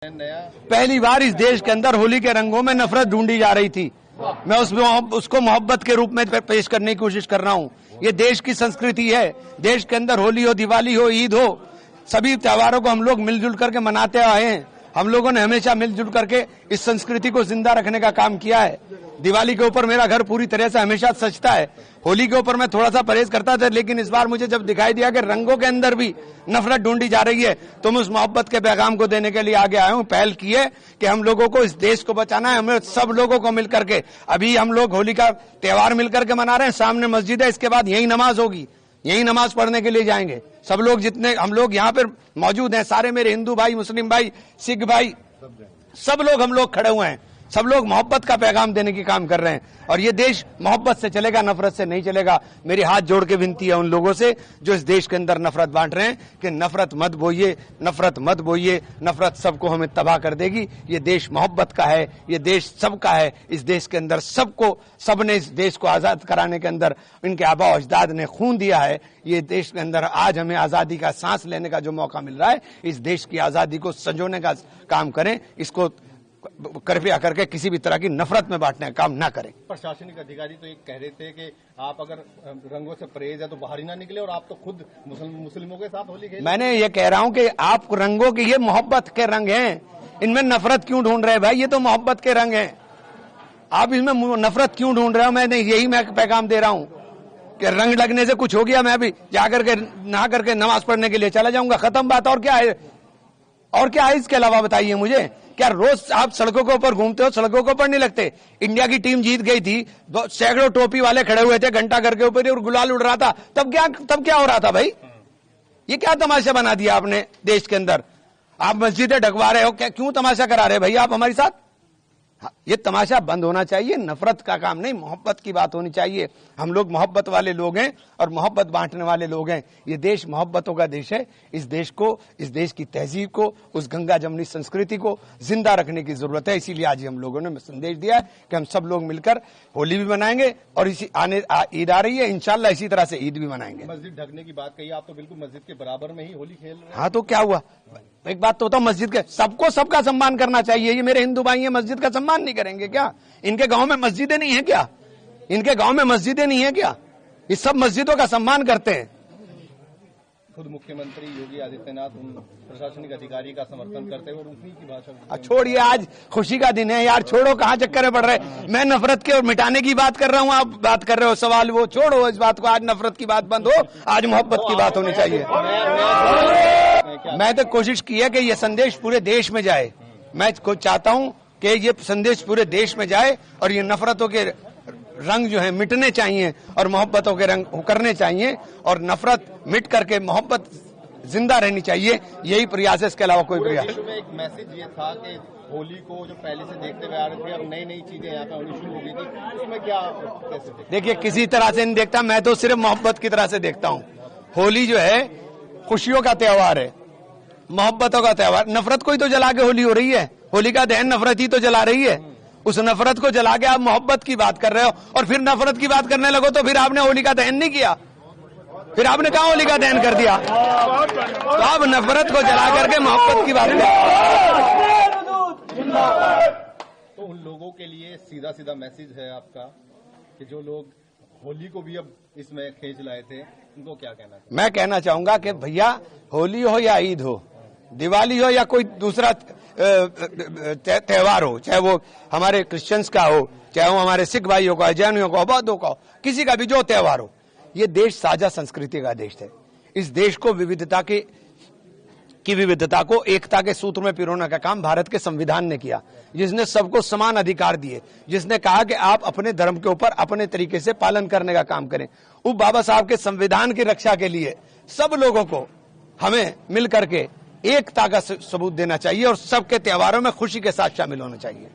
पहली बार इस देश के अंदर होली के रंगों में नफरत ढूंढी जा रही थी। मैं उसको मोहब्बत के रूप में पेश करने की कोशिश कर रहा हूँ। ये देश की संस्कृति है। देश के अंदर होली हो, दिवाली हो, ईद हो, सभी त्योहारों को हम लोग मिलजुल करके मनाते आए हैं। हम लोगों ने हमेशा मिलजुल करके इस संस्कृति को जिंदा रखने का काम किया है। दिवाली के ऊपर मेरा घर पूरी तरह से हमेशा सजता है। होली के ऊपर मैं थोड़ा सा परहेज करता था, लेकिन इस बार मुझे जब दिखाई दिया कि रंगों के अंदर भी नफरत ढूंढी जा रही है, तो मैं उस मोहब्बत के पैगाम को देने के लिए आगे आया हूं। पहल की है कि हम लोगों को इस देश को बचाना है। हमें सब लोगों को मिलकर के, अभी हम लोग होली का त्योहार मिलकर के मना रहे हैं। सामने मस्जिद है, इसके बाद यही नमाज होगी, यही नमाज पढ़ने के लिए जाएंगे। सब लोग जितने हम लोग यहाँ पर मौजूद हैं, सारे मेरे हिंदू भाई, मुस्लिम भाई, सिख भाई, सब लोग हम लोग खड़े हुए हैं। सब लोग मोहब्बत का पैगाम देने की काम कर रहे हैं और ये देश मोहब्बत से चलेगा, नफरत से नहीं चलेगा। मेरी हाथ जोड़ के विनती है उन लोगों से जो इस देश के अंदर नफरत बांट रहे हैं कि नफरत मत बोइए, नफरत मत बोइए। नफरत सबको हमें तबाह कर देगी। ये देश मोहब्बत का है, ये देश सबका है। इस देश के अंदर सबने इस देश को आजाद कराने के अंदर इनके आबा अजदाद ने खून दिया है। ये देश के अंदर आज हमें आजादी का सांस लेने का जो मौका मिल रहा है, इस देश की आजादी को संजोने का काम करें। इसको कृपया करके किसी भी तरह की नफरत में बांटने का काम ना करें। प्रशासनिक अधिकारी तो ये कह रहे थे कि आप अगर रंगों से परहेज है तो बाहर ही ना निकले, और आप तो खुद मुस्लिमों के साथ होली खेल। मैंने ये कह रहा हूं कि आप रंगों के, ये मोहब्बत के रंग हैं, इनमें नफरत क्यों ढूंढ रहे हैं भाई? ये तो मोहब्बत के रंग हैं, आप इसमें नफरत क्यों ढूंढ रहे हो? मैं पैगाम दे रहा हूं कि रंग लगने से कुछ हो गया, मैं अभी जाकर के नहा करके नमाज पढ़ने के लिए चला जाऊंगा, खत्म बात। और क्या है? और क्या है इसके अलावा? बताइए मुझे। क्या रोज आप सड़कों के ऊपर घूमते हो, सड़कों के ऊपर नहीं लगते? इंडिया की टीम जीत गई थी, सैकड़ों टोपी वाले खड़े हुए थे घंटा घर के ऊपर और गुलाल उड़ रहा था। तब क्या हो रहा था भाई? ये क्या तमाशा बना दिया आपने देश के अंदर? आप मस्जिदें ढकवा रहे हो, क्या क्यों तमाशा करा रहे भाई आप हमारे साथ? ये तमाशा बंद होना चाहिए। नफरत का काम नहीं, मोहब्बत की बात होनी चाहिए। हम लोग मोहब्बत वाले लोग हैं और मोहब्बत बांटने वाले लोग हैं। ये देश मोहब्बतों का देश है। इस देश को, इस देश की तहजीब को, उस गंगा जमनी संस्कृति को जिंदा रखने की जरूरत है। इसीलिए आज हम लोगों ने संदेश दिया है कि हम सब लोग मिलकर होली भी मनाएंगे और इसी ईद आ रही है, इंशाल्लाह इसी तरह से ईद भी मनाएंगे। मस्जिद ढकने की बात कही, आप तो बिल्कुल मस्जिद के बराबर में ही होली खेल रहे हैं। हाँ तो क्या हुआ? एक बात तो होता, मस्जिद के सबको सबका सम्मान करना चाहिए। ये मेरे हिंदू भाई हैं, मस्जिद का सम्मान नहीं करेंगे क्या? इनके गांव में मस्जिदें नहीं है क्या? इनके गांव में मस्जिदें नहीं है क्या? ये सब मस्जिदों का सम्मान करते हैं। खुद मुख्यमंत्री योगी आदित्यनाथ उन प्रशासनिक अधिकारी का समर्थन करते हुए और उन्हीं की भाषा। छोड़िए, आज खुशी का दिन है यार, छोड़ो, कहाँ चक्कर में पड़ रहे। मैं नफरत के और मिटाने की बात कर रहा हूँ, आप बात कर रहे हो सवाल, वो छोड़ो इस बात को। आज नफरत की बात बंद हो, आज मोहब्बत की बात होनी चाहिए। मैं तो कोशिश की है कि ये संदेश पूरे देश में जाए। मैं चाहता हूं कि ये संदेश पूरे देश में जाए और ये नफरतों के रंग जो है मिटने चाहिए और मोहब्बतों के रंग उकरने चाहिए और नफरत मिट करके मोहब्बत जिंदा रहनी चाहिए। यही प्रयास है, इसके अलावा कोई प्रयास। एक मैसेज ये था कि होली को जो पहले से देखते हुए आ रहे थे, अब नई नई चीजें यहाँ पे होनी शुरू हो गई थी, उसमें क्या कैसे? देखिए, किसी तरह से नहीं देखता मैं, तो सिर्फ मोहब्बत की तरह से देखता हूँ। होली जो है खुशियों का त्योहार है, मोहब्बतों का त्योहार। नफरत को ही तो जला के होली हो रही है। होली का दहन नफरत ही तो जला रही है। उस नफरत को जला के आप मोहब्बत की बात कर रहे हो और फिर नफरत की बात करने लगो तो फिर आपने होली का दहन नहीं किया, फिर आपने कहा होली का दहन कर दिया। तो आप नफरत को जला करके मोहब्बत की बात कर। तो उन लोगों के लिए सीधा सीधा मैसेज है आपका कि जो लोग होली को भी अब इसमें खींच लाए थे, उनको क्या कहना है? मैं कहना चाहूंगा कि भैया, होली हो या ईद हो, दिवाली हो या कोई दूसरा त्योहार हो, चाहे वो हमारे क्रिश्चियंस का हो, चाहे वो हमारे सिख भाइयों का, जैनियों का, बौद्धों का हो, किसी का भी जो त्योहार हो, ये देश साझा संस्कृति का देश है। इस देश को विविधता को एकता के सूत्र में पिरोने का काम भारत के संविधान ने किया, जिसने सबको समान अधिकार दिए, जिसने कहा कि आप अपने धर्म के ऊपर अपने तरीके से पालन करने का काम करें। उस बाबा साहब के संविधान की रक्षा के लिए सब लोगों को हमें मिल करके एकता का सबूत देना चाहिए और सबके त्योहारों में खुशी के साथ शामिल होना चाहिए।